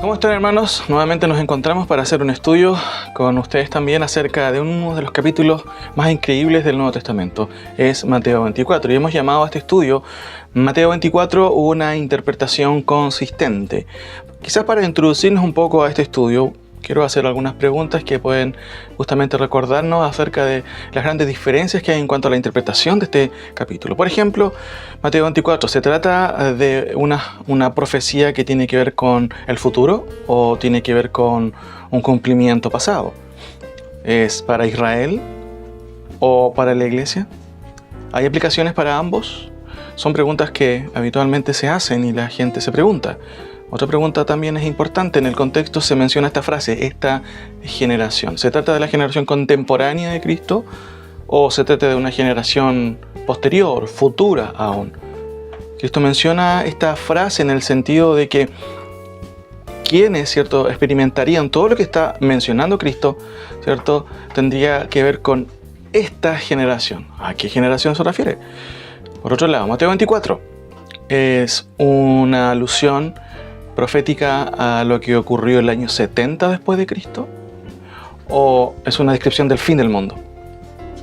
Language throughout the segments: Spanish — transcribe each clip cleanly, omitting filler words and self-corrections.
¿Cómo están, hermanos? Nuevamente nos encontramos para hacer un estudio con ustedes también acerca de uno de los capítulos más increíbles del Nuevo Testamento. Es Mateo 24 y hemos llamado a este estudio Mateo 24 una interpretación consistente. Quizás para introducirnos un poco a este estudio, quiero hacer algunas preguntas que pueden justamente recordarnos acerca de las grandes diferencias que hay en cuanto a la interpretación de este capítulo. Por ejemplo, Mateo 24, ¿se trata de una profecía que tiene que ver con el futuro o tiene que ver con un cumplimiento pasado? ¿Es para Israel o para la iglesia? ¿Hay aplicaciones para ambos? Son preguntas que habitualmente se hacen y la gente se pregunta. Otra pregunta también es importante. En el contexto se menciona esta frase, esta generación. ¿Se trata de la generación contemporánea de Cristo o se trata de una generación posterior, futura aún? Cristo menciona esta frase en el sentido de que quienes, ¿cierto?, experimentarían todo lo que está mencionando Cristo, ¿cierto?, tendría que ver con esta generación. ¿A qué generación se refiere? Por otro lado, Mateo 24 es una alusión profética a lo que ocurrió el año 70 después de Cristo, o es una descripción del fin del mundo.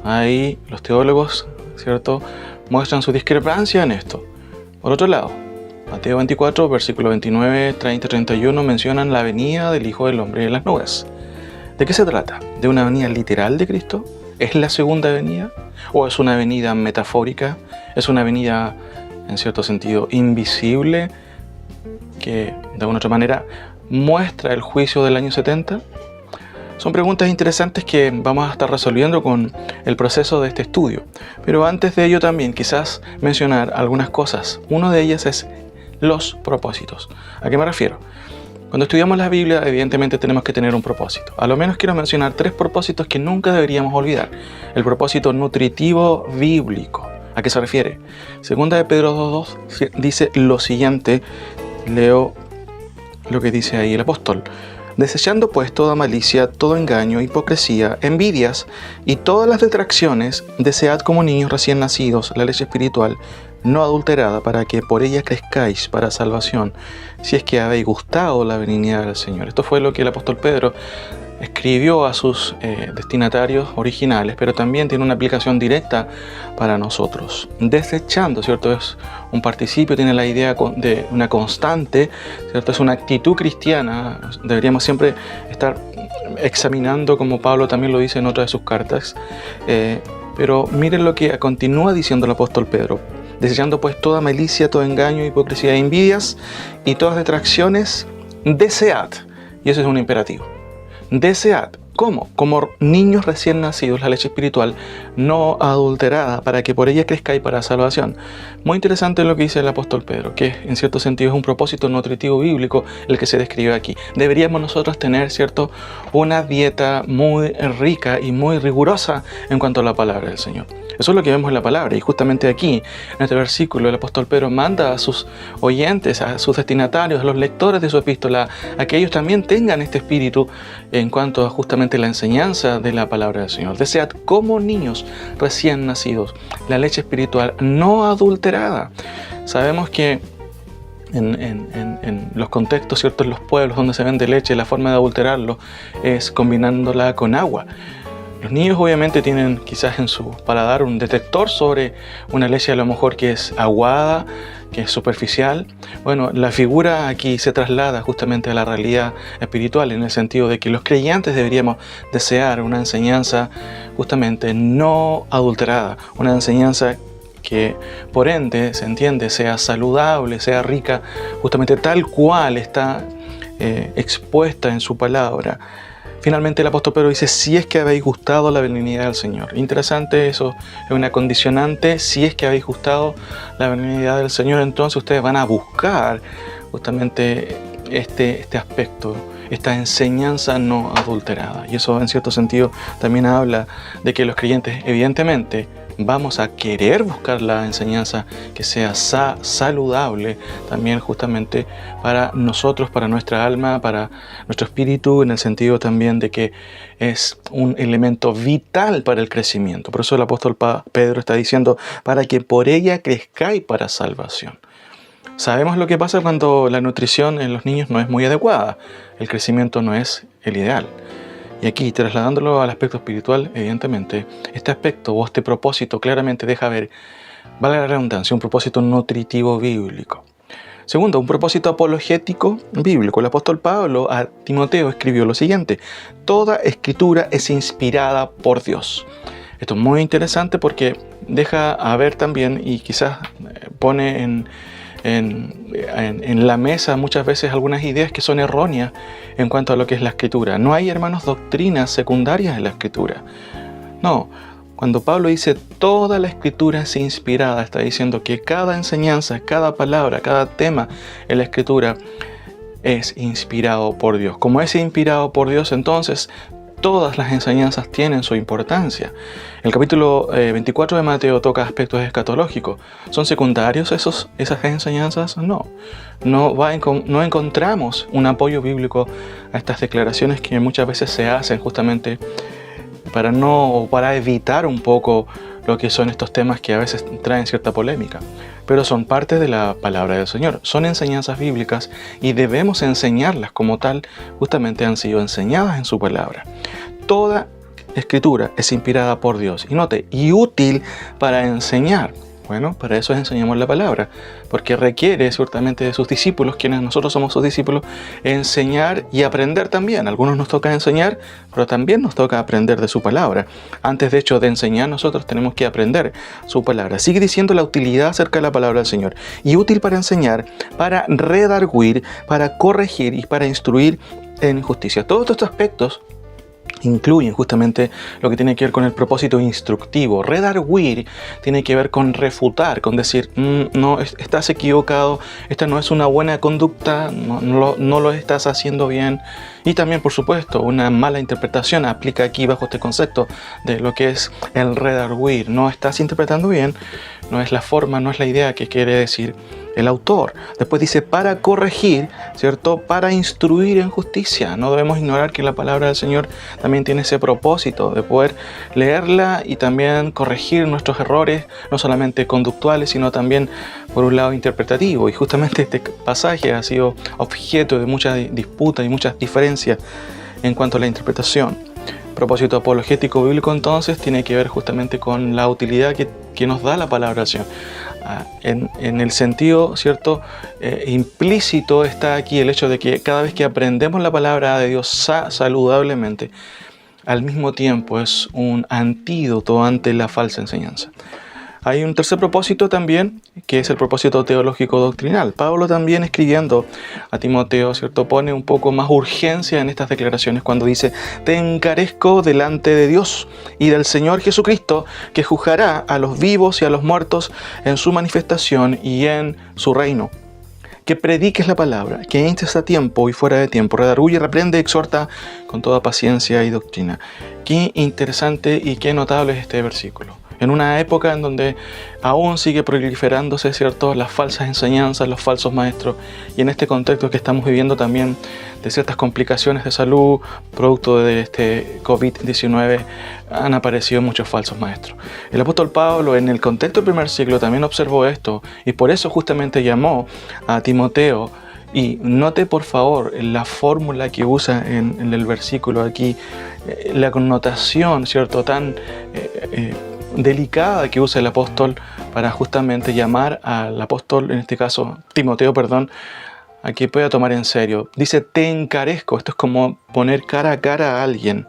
Ahí los teólogos, ¿cierto?, muestran su discrepancia en esto. Por otro lado, Mateo 24, versículos 29, 30, 31 mencionan la venida del Hijo del Hombre en las nubes. ¿De qué se trata? ¿De una venida literal de Cristo? ¿Es la segunda venida? ¿O es una venida metafórica? ¿Es una venida, en cierto sentido, invisible, que de alguna otra manera muestra el juicio del año 70? Son preguntas interesantes que vamos a estar resolviendo con el proceso de este estudio. Pero antes de ello también quizás mencionar algunas cosas. Una de ellas es los propósitos. ¿A qué me refiero? Cuando estudiamos la Biblia, evidentemente tenemos que tener un propósito. A lo menos quiero mencionar 3 propósitos que nunca deberíamos olvidar. El propósito nutritivo bíblico. ¿A qué se refiere? Segunda de Pedro 2:2 dice lo siguiente. Leo lo que dice ahí el apóstol. Desechando pues toda malicia, todo engaño, hipocresía, envidias y todas las detracciones, desead como niños recién nacidos la leche espiritual, no adulterada, para que por ella crezcáis para salvación, si es que habéis gustado la benignidad del Señor. Esto fue lo que el apóstol Pedro escribió a sus destinatarios originales, pero también tiene una aplicación directa para nosotros. Desechando, ¿cierto? Es un participio, tiene la idea de una constante, ¿cierto? Es una actitud cristiana. Deberíamos siempre estar examinando, como Pablo también lo dice en otra de sus cartas. Pero miren lo que continúa diciendo el apóstol Pedro. Desechando pues toda malicia, todo engaño, hipocresía e envidias y todas detracciones, desead. Y eso es un imperativo. Desead, ¿cómo? Como niños recién nacidos, la leche espiritual no adulterada, para que por ella crezcáis para salvación. Muy interesante lo que dice el apóstol Pedro, que en cierto sentido es un propósito nutritivo bíblico el que se describe aquí. Deberíamos nosotros tener, ¿cierto?, una dieta muy rica y muy rigurosa en cuanto a la palabra del Señor. Eso es lo que vemos en la palabra, y justamente aquí, en este versículo, el apóstol Pedro manda a sus oyentes, a sus destinatarios, a los lectores de su epístola, a que ellos también tengan este espíritu en cuanto a justamente la enseñanza de la palabra del Señor. Desead como niños recién nacidos la leche espiritual no adulterada. Sabemos que en los contextos, ¿cierto?, en los pueblos donde se vende leche, la forma de adulterarlo es combinándola con agua. Los niños obviamente tienen quizás en su paladar un detector sobre una leche a lo mejor que es aguada, que es superficial. Bueno, la figura aquí se traslada justamente a la realidad espiritual, en el sentido de que los creyentes deberíamos desear una enseñanza justamente no adulterada, una enseñanza que por ende, se entiende, sea saludable, sea rica, justamente tal cual está expuesta en su palabra. Finalmente el apóstol Pedro dice, si es que habéis gustado la benignidad del Señor. Interesante, eso es una condicionante. Si es que habéis gustado la benignidad del Señor, entonces ustedes van a buscar justamente este aspecto, esta enseñanza no adulterada. Y eso en cierto sentido también habla de que los creyentes evidentemente vamos a querer buscar la enseñanza que sea saludable también justamente para nosotros, para nuestra alma, para nuestro espíritu, en el sentido también de que es un elemento vital para el crecimiento. Por eso el apóstol Pedro está diciendo, para que por ella crezcáis para salvación. Sabemos lo que pasa cuando la nutrición en los niños no es muy adecuada. El crecimiento no es el ideal. Y aquí, trasladándolo al aspecto espiritual, evidentemente, este aspecto o este propósito claramente deja ver, vale la redundancia, un propósito nutritivo bíblico. Segundo, un propósito apologético bíblico. El apóstol Pablo a Timoteo escribió lo siguiente: toda escritura es inspirada por Dios. Esto es muy interesante porque deja a ver también y quizás pone en la mesa muchas veces algunas ideas que son erróneas en cuanto a lo que es la escritura. No hay, hermanos, doctrinas secundarias en la escritura. No, cuando Pablo dice toda la escritura es inspirada, está diciendo que cada enseñanza, cada palabra, cada tema en la escritura es inspirado por Dios. Como es inspirado por Dios, entonces todas las enseñanzas tienen su importancia. El capítulo 24 de Mateo toca aspectos escatológicos. ¿Son secundarios esas enseñanzas? No. No encontramos un apoyo bíblico a estas declaraciones que muchas veces se hacen justamente para evitar un poco lo que son estos temas que a veces traen cierta polémica. Pero son parte de la palabra del Señor. Son enseñanzas bíblicas y debemos enseñarlas como tal. Justamente han sido enseñadas en su palabra. Toda escritura es inspirada por Dios. Y note, y útil para enseñar. Bueno, para eso enseñamos la palabra, porque requiere ciertamente de sus discípulos, quienes nosotros somos sus discípulos, enseñar y aprender también. A algunos nos toca enseñar, pero también nos toca aprender de su palabra. Antes, de hecho, de enseñar, nosotros tenemos que aprender su palabra. Sigue diciendo la utilidad acerca de la palabra del Señor. Y útil para enseñar, para redarguir, para corregir y para instruir en justicia. Todos estos aspectos incluyen justamente lo que tiene que ver con el propósito instructivo. Redarguir tiene que ver con refutar, con decir, no, estás equivocado, esta no es una buena conducta, no lo estás haciendo bien. Y también, por supuesto, una mala interpretación aplica aquí bajo este concepto de lo que es el redarguir. No estás interpretando bien, no es la forma, no es la idea que quiere decir el autor. Después dice para corregir, ¿cierto? Para instruir en justicia. No debemos ignorar que la palabra del Señor también tiene ese propósito de poder leerla y también corregir nuestros errores, no solamente conductuales, sino también por un lado interpretativo. Y justamente este pasaje ha sido objeto de muchas disputas y muchas diferencias en cuanto a la interpretación. Propósito apologético bíblico entonces tiene que ver justamente con la utilidad que nos da la palabra del Señor. En el sentido, ¿cierto? Implícito está aquí el hecho de que cada vez que aprendemos la palabra de Dios saludablemente, al mismo tiempo es un antídoto ante la falsa enseñanza. Hay un tercer propósito también, que es el propósito teológico doctrinal. Pablo también, escribiendo a Timoteo, ¿cierto?, pone un poco más urgencia en estas declaraciones cuando dice: te encarezco delante de Dios y del Señor Jesucristo, que juzgará a los vivos y a los muertos en su manifestación y en su reino. Que prediques la palabra, que instes a tiempo y fuera de tiempo, redarguye, reprende, exhorta con toda paciencia y doctrina. Qué interesante y qué notable es este versículo. En una época en donde aún sigue proliferándose, ¿cierto?, las falsas enseñanzas, los falsos maestros, y en este contexto que estamos viviendo también de ciertas complicaciones de salud, producto de este COVID-19, han aparecido muchos falsos maestros. El apóstol Pablo, en el contexto del primer siglo, también observó esto, y por eso justamente llamó a Timoteo. Y note por favor la fórmula que usa en el versículo aquí, la connotación, ¿cierto?, tan delicada que usa el apóstol para justamente llamar al apóstol, en este caso Timoteo, a que pueda tomar en serio. Dice: te encarezco. Esto es como poner cara a cara a alguien.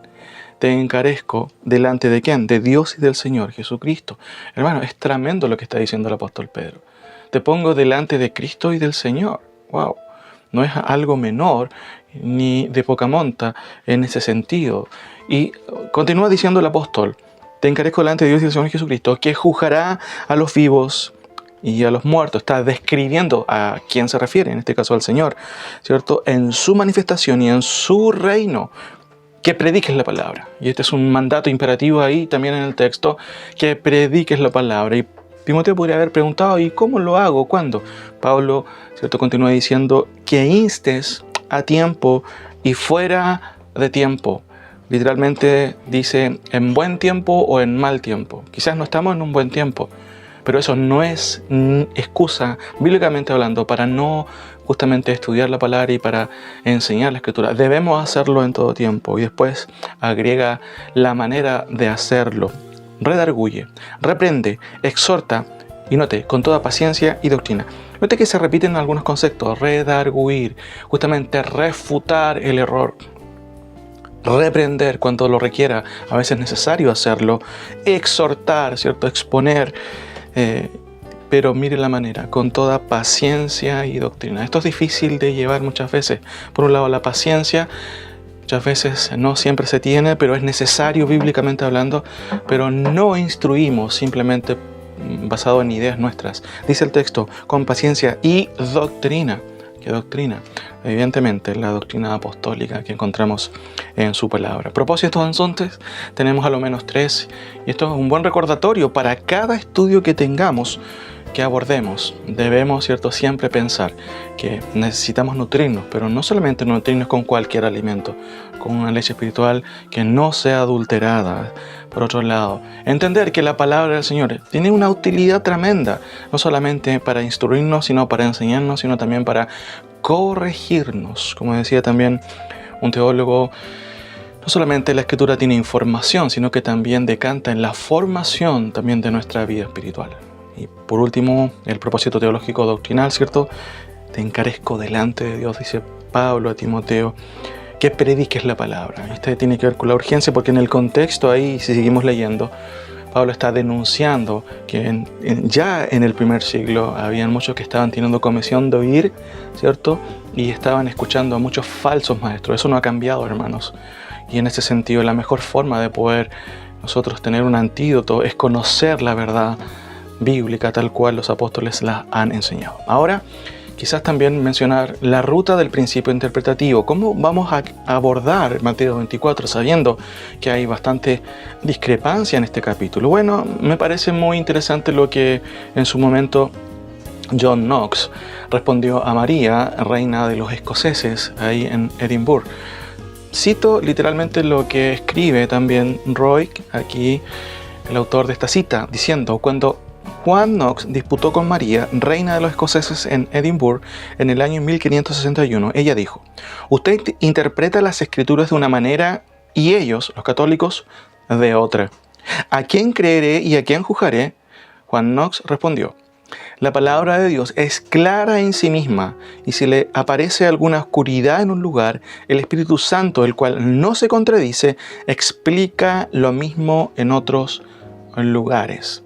Te encarezco delante de ¿quién? De Dios y del Señor Jesucristo. Hermano, es tremendo lo que está diciendo el apóstol Pedro. Te pongo delante de Cristo y del Señor. ¡Wow! No es algo menor ni de poca monta en ese sentido. Y continúa diciendo el apóstol: te encarezco delante de Dios y del Señor Jesucristo, que juzgará a los vivos y a los muertos. Está describiendo a quién se refiere, en este caso al Señor, ¿cierto?, en su manifestación y en su reino. Que prediques la palabra. Y este es un mandato imperativo ahí también en el texto, que prediques la palabra. Y Timoteo podría haber preguntado: ¿y cómo lo hago? ¿Cuándo? Pablo, ¿cierto?, continúa diciendo que instes a tiempo y fuera de tiempo. Literalmente dice en buen tiempo o en mal tiempo. Quizás no estamos en un buen tiempo, Pero eso no es excusa, bíblicamente hablando, para no justamente estudiar la palabra y para enseñar la Escritura. Debemos hacerlo en todo tiempo. Y después agrega la manera de hacerlo. Redarguye, reprende, exhorta, y note, con toda paciencia y doctrina. Note que se repiten algunos conceptos. Redarguir, justamente refutar el error. Reprender cuando lo requiera, a veces es necesario hacerlo. Exhortar, ¿cierto? Exponer. Pero mire la manera, con toda paciencia y doctrina. Esto es difícil de llevar muchas veces. Por un lado, la paciencia muchas veces no siempre se tiene, pero es necesario bíblicamente hablando, pero no instruimos simplemente basado en ideas nuestras. Dice el texto, con paciencia y doctrina. ¿Qué doctrina? Evidentemente, la doctrina apostólica que encontramos en su palabra. Propósitos entonces, tenemos a lo menos 3, y esto es un buen recordatorio para cada estudio que tengamos, que abordemos. Debemos, ¿cierto?, siempre pensar que necesitamos nutrirnos, pero no solamente nutrirnos con cualquier alimento, con una leche espiritual que no sea adulterada. Por otro lado, entender que la palabra del Señor tiene una utilidad tremenda, no solamente para instruirnos, sino para enseñarnos, sino también para corregirnos. Como decía también un teólogo, no solamente la Escritura tiene información, sino que también decanta en la formación también de nuestra vida espiritual. Y por último, el propósito teológico doctrinal, ¿cierto? Te encarezco delante de Dios, dice Pablo a Timoteo, que prediques la palabra. Este tiene que ver con la urgencia, porque en el contexto ahí, si seguimos leyendo, Pablo está denunciando que ya en el primer siglo habían muchos que estaban teniendo comisión de oír, ¿cierto? Y estaban escuchando a muchos falsos maestros. Eso no ha cambiado, hermanos. Y en ese sentido, la mejor forma de poder nosotros tener un antídoto es conocer la verdad bíblica tal cual los apóstoles la han enseñado. Ahora, quizás también mencionar la ruta del principio interpretativo. ¿Cómo vamos a abordar Mateo 24 sabiendo que hay bastante discrepancia en este capítulo? Bueno, me parece muy interesante lo que en su momento John Knox respondió a María, reina de los escoceses, ahí en Edimburgo. Cito literalmente lo que escribe también Roy, aquí el autor de esta cita, diciendo: cuando Juan Knox disputó con María, reina de los escoceses en Edimburgo, en el año 1561, ella dijo: usted interpreta las escrituras de una manera y ellos, los católicos, de otra. ¿A quién creeré y a quién juzgaré? Juan Knox respondió: la palabra de Dios es clara en sí misma, y si le aparece alguna oscuridad en un lugar, el Espíritu Santo, el cual no se contradice, explica lo mismo en otros lugares.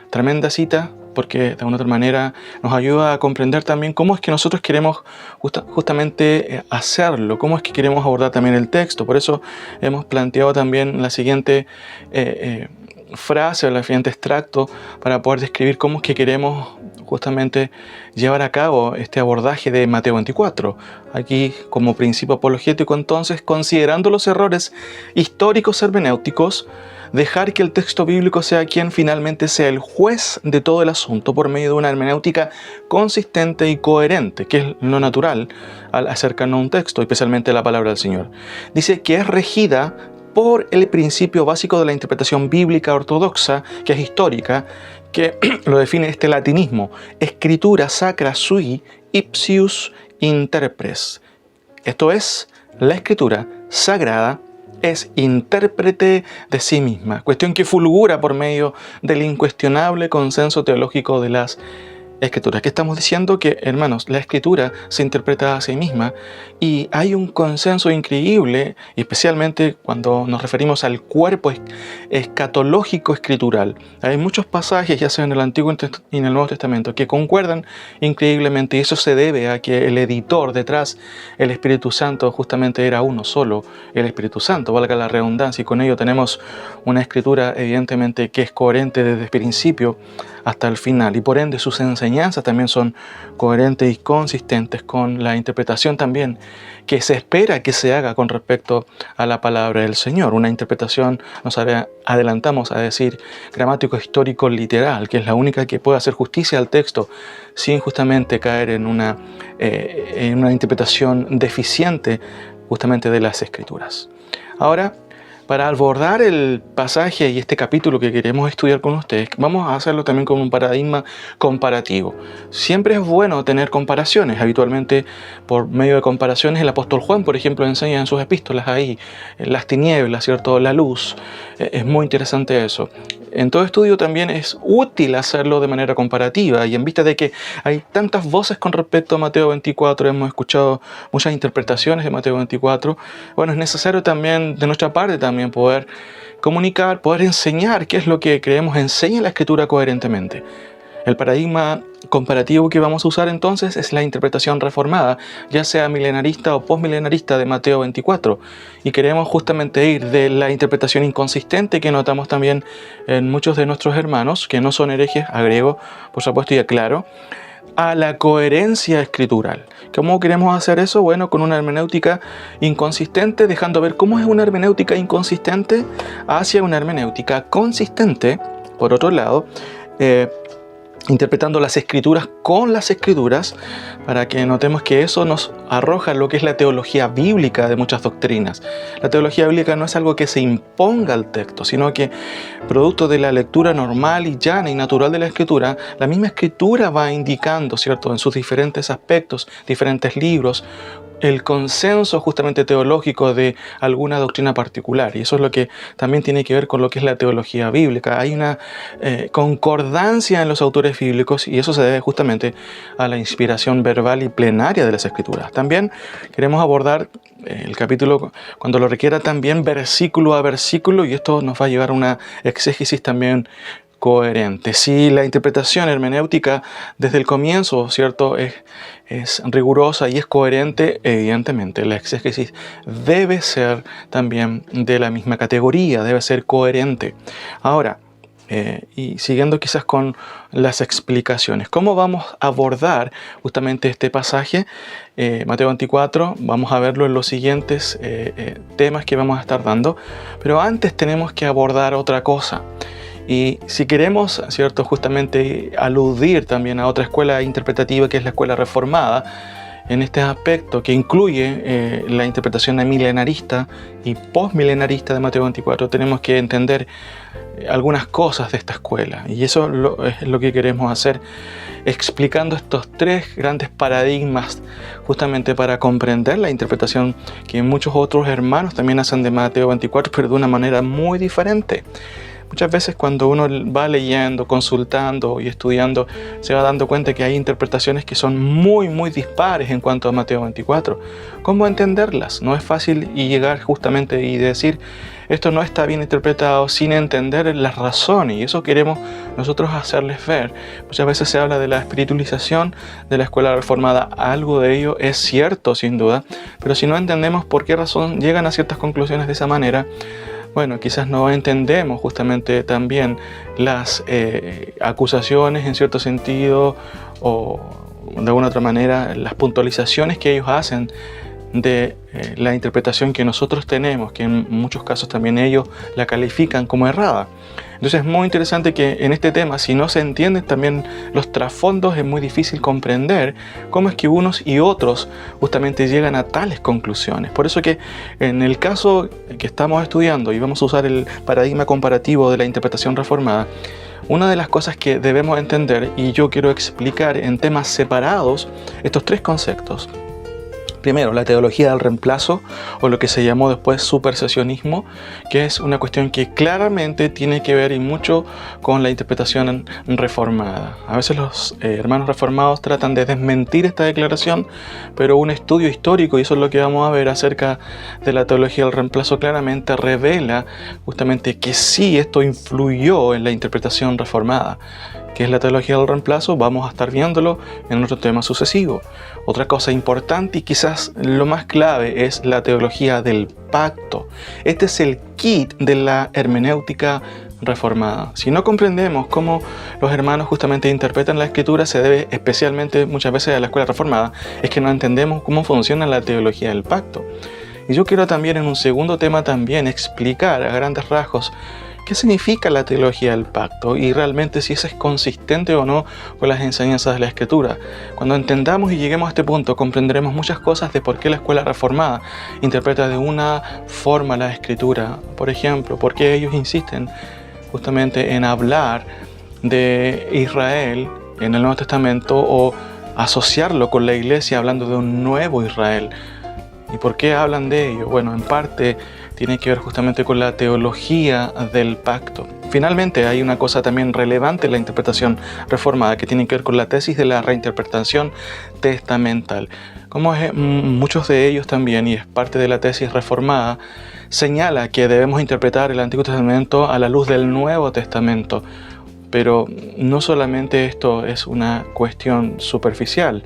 Tremenda cita, porque de alguna otra manera nos ayuda a comprender también cómo es que nosotros queremos justamente hacerlo, cómo es que queremos abordar también el texto. Por eso hemos planteado también la siguiente frase o el siguiente extracto para poder describir cómo es que queremos justamente llevar a cabo este abordaje de Mateo 24. Aquí, como principio apologético, entonces, considerando los errores históricos hermenéuticos, dejar que el texto bíblico sea quien finalmente sea el juez de todo el asunto por medio de una hermenéutica consistente y coherente, que es lo natural al acercarnos a un texto, especialmente la palabra del Señor. Dice que es regida por el principio básico de la interpretación bíblica ortodoxa, que es histórica, que lo define este latinismo: Escritura sacra sui ipsius interpres. Esto es, la escritura sagrada es intérprete de sí misma, cuestión que fulgura por medio del incuestionable consenso teológico de las Escrituras. ¿Qué estamos diciendo? Que, hermanos, la Escritura se interpreta a sí misma y hay un consenso increíble, especialmente cuando nos referimos al cuerpo escatológico escritural. Hay muchos pasajes, ya sea en el Antiguo y en el Nuevo Testamento, que concuerdan increíblemente, y eso se debe a que el editor detrás, el Espíritu Santo, justamente era uno solo, el Espíritu Santo, valga la redundancia, y con ello tenemos una Escritura evidentemente que es coherente desde el principio hasta el final, y por ende sus enseñanzas también son coherentes y consistentes con la interpretación también que se espera que se haga con respecto a la palabra del Señor. Una interpretación, nos adelantamos a decir, gramático, histórico, literal, que es la única que puede hacer justicia al texto sin justamente caer en una interpretación deficiente justamente de las Escrituras. Ahora, Para abordar el pasaje y este capítulo que queremos estudiar con ustedes, vamos a hacerlo también con un paradigma comparativo. Siempre es bueno tener comparaciones. Habitualmente, por medio de comparaciones, el apóstol Juan, por ejemplo, enseña en sus epístolas ahí las tinieblas, ¿cierto? La luz. Es muy interesante eso. En todo estudio también es útil hacerlo de manera comparativa, y en vista de que hay tantas voces con respecto a Mateo 24, hemos escuchado muchas interpretaciones de Mateo 24, bueno, es necesario también de nuestra parte también poder comunicar, poder enseñar qué es lo que creemos enseña la Escritura coherentemente. El paradigma comparativo que vamos a usar entonces es la interpretación reformada, ya sea milenarista o postmilenarista de Mateo 24. Y queremos justamente ir de la interpretación inconsistente que notamos también en muchos de nuestros hermanos, que no son herejes, agrego, por supuesto y aclaro, a la coherencia escritural. ¿Cómo queremos hacer eso? Bueno, con una hermenéutica inconsistente, dejando ver cómo es una hermenéutica inconsistente hacia una hermenéutica consistente, por otro lado, interpretando las escrituras con las escrituras, para que notemos que eso nos arroja lo que es la teología bíblica de muchas doctrinas. La teología bíblica no es algo que se imponga al texto, sino que producto de la lectura normal y llana y natural de la escritura, la misma escritura va indicando, ¿cierto?, en sus diferentes aspectos, diferentes libros, el consenso justamente teológico de alguna doctrina particular. Y eso es lo que también tiene que ver con lo que es la teología bíblica. Hay una concordancia en los autores bíblicos, y eso se debe justamente a la inspiración verbal y plenaria de las Escrituras. También queremos abordar el capítulo, cuando lo requiera, también versículo a versículo, y esto nos va a llevar a una exégesis también coherente. Si la interpretación hermenéutica desde el comienzo, ¿cierto?, es rigurosa y es coherente, evidentemente la exégesis debe ser también de la misma categoría, debe ser coherente. Ahora, y siguiendo quizás con las explicaciones, ¿cómo vamos a abordar justamente este pasaje? Mateo 24, vamos a verlo en los siguientes temas que vamos a estar dando, pero antes tenemos que abordar otra cosa. Y si queremos, ¿cierto?, justamente aludir también a otra escuela interpretativa, que es la escuela reformada, en este aspecto que incluye la interpretación milenarista y postmilenarista de Mateo 24, tenemos que entender algunas cosas de esta escuela, y eso es lo que queremos hacer, explicando estos tres grandes paradigmas justamente para comprender la interpretación que muchos otros hermanos también hacen de Mateo 24, pero de una manera muy diferente. Muchas veces cuando uno va leyendo, consultando y estudiando, se va dando cuenta que hay interpretaciones que son muy, muy dispares en cuanto a Mateo 24. ¿Cómo entenderlas? No es fácil y llegar justamente y decir, esto no está bien interpretado, sin entender las razones, y eso queremos nosotros hacerles ver. Muchas veces se habla de la espiritualización de la escuela reformada. Algo de ello es cierto, sin duda, pero si no entendemos por qué razón llegan a ciertas conclusiones de esa manera, bueno, quizás no entendemos justamente también las acusaciones en cierto sentido, o de alguna otra manera las puntualizaciones que ellos hacen de la interpretación que nosotros tenemos, que en muchos casos también ellos la califican como errada. Entonces es muy interesante que en este tema, si no se entienden también los trasfondos, es muy difícil comprender cómo es que unos y otros justamente llegan a tales conclusiones. Por eso que en el caso que estamos estudiando, y vamos a usar el paradigma comparativo de la interpretación reformada, una de las cosas que debemos entender, y yo quiero explicar en temas separados estos tres conceptos. Primero, la teología del reemplazo, o lo que se llamó después supersesionismo, que es una cuestión que claramente tiene que ver y mucho con la interpretación reformada. A veces los hermanos reformados tratan de desmentir esta declaración, pero un estudio histórico, y eso es lo que vamos a ver acerca de la teología del reemplazo, claramente revela justamente que sí, esto influyó en la interpretación reformada. ¿Qué es la teología del reemplazo? Vamos a estar viéndolo en nuestro tema sucesivo. Otra cosa importante y quizás lo más clave es la teología del pacto. Este es el kit de la hermenéutica reformada. Si no comprendemos cómo los hermanos justamente interpretan la Escritura, se debe especialmente muchas veces a la escuela reformada, es que no entendemos cómo funciona la teología del pacto. Y yo quiero también en un segundo tema también explicar a grandes rasgos qué significa la teología del pacto y realmente si esa es consistente o no con las enseñanzas de la Escritura. Cuando entendamos y lleguemos a este punto, comprenderemos muchas cosas de por qué la escuela reformada interpreta de una forma la Escritura. Por ejemplo, por qué ellos insisten justamente en hablar de Israel en el Nuevo Testamento o asociarlo con la iglesia hablando de un nuevo Israel. ¿Y por qué hablan de ello? Bueno, en parte tiene que ver justamente con la teología del pacto. Finalmente, hay una cosa también relevante en la interpretación reformada que tiene que ver con la tesis de la reinterpretación testamental. Como muchos de ellos también, y es parte de la tesis reformada, señala que debemos interpretar el Antiguo Testamento a la luz del Nuevo Testamento. Pero no solamente esto es una cuestión superficial.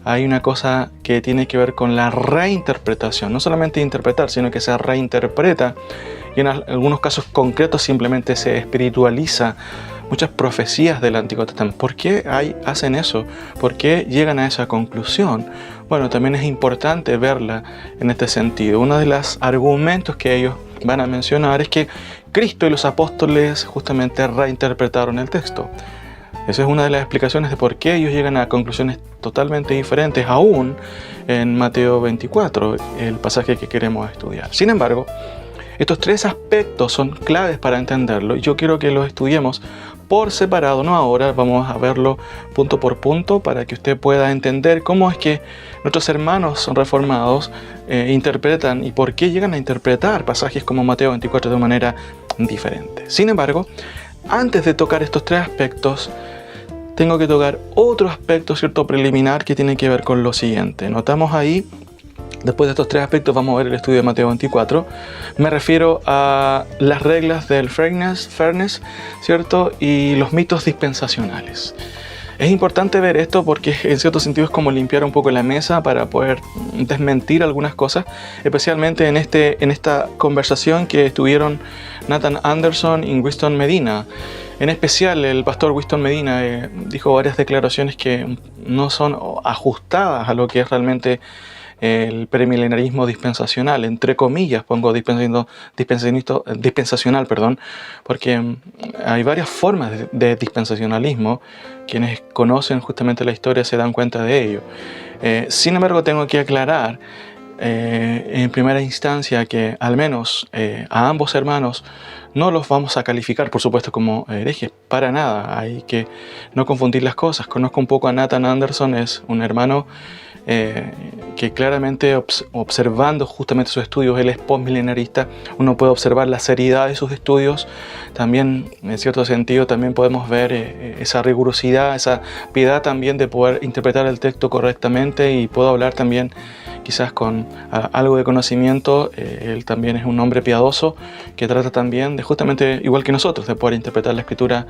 Hay una cosa que tiene que ver con la reinterpretación. No solamente interpretar, sino que se reinterpreta y en algunos casos concretos simplemente se espiritualiza muchas profecías del Antiguo Testamento. ¿Por qué hacen eso? ¿Por qué llegan a esa conclusión? Bueno, también es importante verla en este sentido. Uno de los argumentos que ellos van a mencionar es que Cristo y los apóstoles justamente reinterpretaron el texto. Esa es una de las explicaciones de por qué ellos llegan a conclusiones totalmente diferentes, aún en Mateo 24, el pasaje que queremos estudiar. Sin embargo, estos tres aspectos son claves para entenderlo y yo quiero que los estudiemos por separado, no ahora, vamos a verlo punto por punto para que usted pueda entender cómo es que nuestros hermanos reformados interpretan y por qué llegan a interpretar pasajes como Mateo 24 de manera diferente. Sin embargo, antes de tocar estos tres aspectos, tengo que tocar otro aspecto, cierto, preliminar que tiene que ver con lo siguiente. Notamos ahí, después de estos tres aspectos vamos a ver el estudio de Mateo 24. Me refiero a las reglas del fairness, ¿cierto? Y los mitos dispensacionales. Es importante ver esto porque en cierto sentido es como limpiar un poco la mesa para poder desmentir algunas cosas, especialmente en esta conversación que estuvieron Nathan Anderson y Winston Medina. En especial el pastor Winston Medina dijo varias declaraciones que no son ajustadas a lo que es realmente el premilenarismo dispensacional, entre comillas pongo dispensacional, porque hay varias formas de dispensacionalismo. Quienes conocen justamente la historia se dan cuenta de ello. Sin embargo, tengo que aclarar en primera instancia que al menos a ambos hermanos no los vamos a calificar, por supuesto, como herejes, para nada. Hay que no confundir las cosas. Conozco un poco a Nathan Anderson, es un hermano que claramente observando justamente sus estudios, él es postmilenarista, uno puede observar la seriedad de sus estudios, también en cierto sentido también podemos ver esa rigurosidad, esa piedad también de poder interpretar el texto correctamente, y puedo hablar también quizás con algo de conocimiento. Él también es un hombre piadoso que trata también de justamente, igual que nosotros, de poder interpretar la Escritura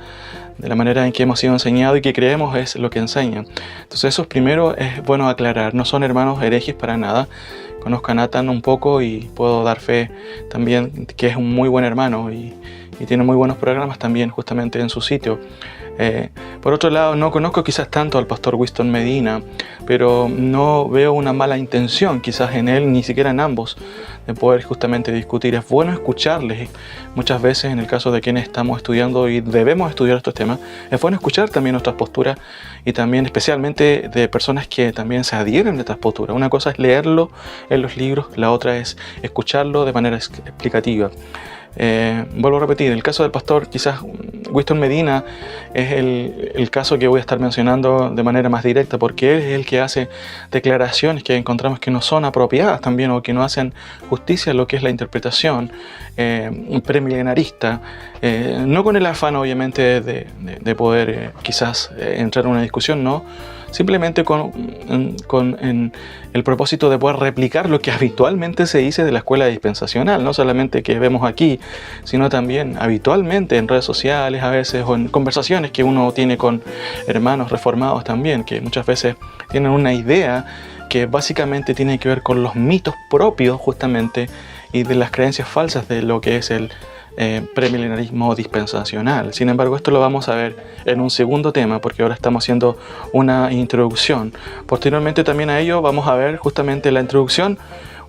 de la manera en que hemos sido enseñados y que creemos es lo que enseñan. Entonces eso primero es bueno aclarar, no son hermanos herejes para nada. Conozco a Nathan un poco y puedo dar fe también que es un muy buen hermano y tiene muy buenos programas también justamente en su sitio. Por otro lado, no conozco quizás tanto al pastor Winston Medina, pero no veo una mala intención quizás en él, ni siquiera en ambos, de poder justamente discutir. Es bueno escucharles. Muchas veces, en el caso de quienes estamos estudiando y debemos estudiar estos temas, es bueno escuchar también nuestras posturas y también especialmente de personas que también se adhieren a estas posturas. Una cosa es leerlo en los libros, la otra es escucharlo de manera explicativa. Vuelvo a repetir, el caso del pastor quizás Winston Medina es el caso que voy a estar mencionando de manera más directa, porque él es el que hace declaraciones que encontramos que no son apropiadas también, o que no hacen justicia a lo que es la interpretación premilenarista, no con el afán obviamente de poder quizás entrar en una discusión, no, simplemente con el propósito de poder replicar lo que habitualmente se dice de la escuela dispensacional, no solamente que vemos aquí, sino también habitualmente en redes sociales a veces, o en conversaciones que uno tiene con hermanos reformados también, que muchas veces tienen una idea que básicamente tiene que ver con los mitos propios justamente y de las creencias falsas de lo que es el premilenarismo dispensacional. Sin embargo, esto lo vamos a ver en un segundo tema, porque ahora estamos haciendo una introducción. Posteriormente también a ello vamos a ver justamente la introducción,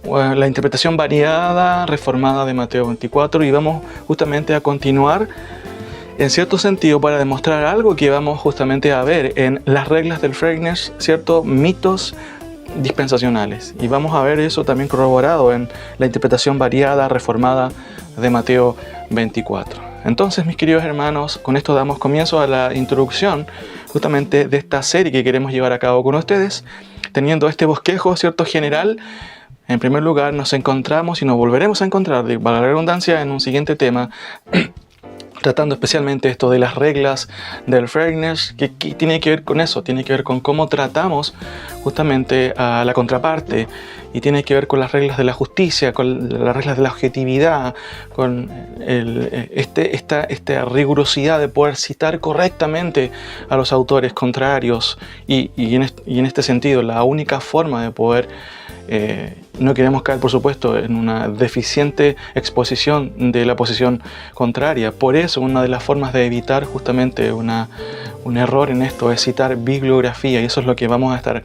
la interpretación variada, reformada de Mateo 24, y vamos justamente a continuar en cierto sentido para demostrar algo que vamos justamente a ver en las reglas del Freigner, ciertos mitos dispensacionales. Y vamos a ver eso también corroborado en la interpretación variada, reformada de Mateo 24. Entonces, mis queridos hermanos, con esto damos comienzo a la introducción justamente de esta serie que queremos llevar a cabo con ustedes, teniendo este bosquejo, cierto, general. En primer lugar, nos encontramos y nos volveremos a encontrar, para la redundancia, en un siguiente tema, tratando especialmente esto de las reglas del Freigner, que tiene que ver con eso, tiene que ver con cómo tratamos justamente a la contraparte, y tiene que ver con las reglas de la justicia, con las reglas de la objetividad, con esta rigurosidad de poder citar correctamente a los autores contrarios, y en este sentido la única forma de poder no queremos caer, por supuesto, en una deficiente exposición de la posición contraria. Por eso, una de las formas de evitar justamente un error en esto es citar bibliografía, y eso es lo que vamos a estar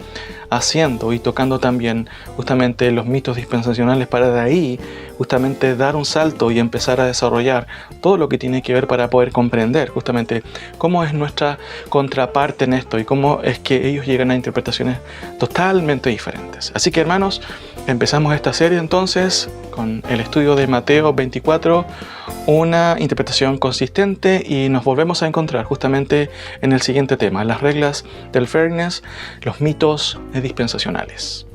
haciendo y tocando también justamente los mitos dispensacionales, para de ahí justamente dar un salto y empezar a desarrollar todo lo que tiene que ver para poder comprender justamente cómo es nuestra contraparte en esto y cómo es que ellos llegan a interpretaciones totalmente diferentes. Así que, hermanos, empezamos esta serie entonces con el estudio de Mateo 24, una interpretación consistente, y nos volvemos a encontrar justamente en el siguiente tema, las reglas del Freigner, los mitos dispensacionales.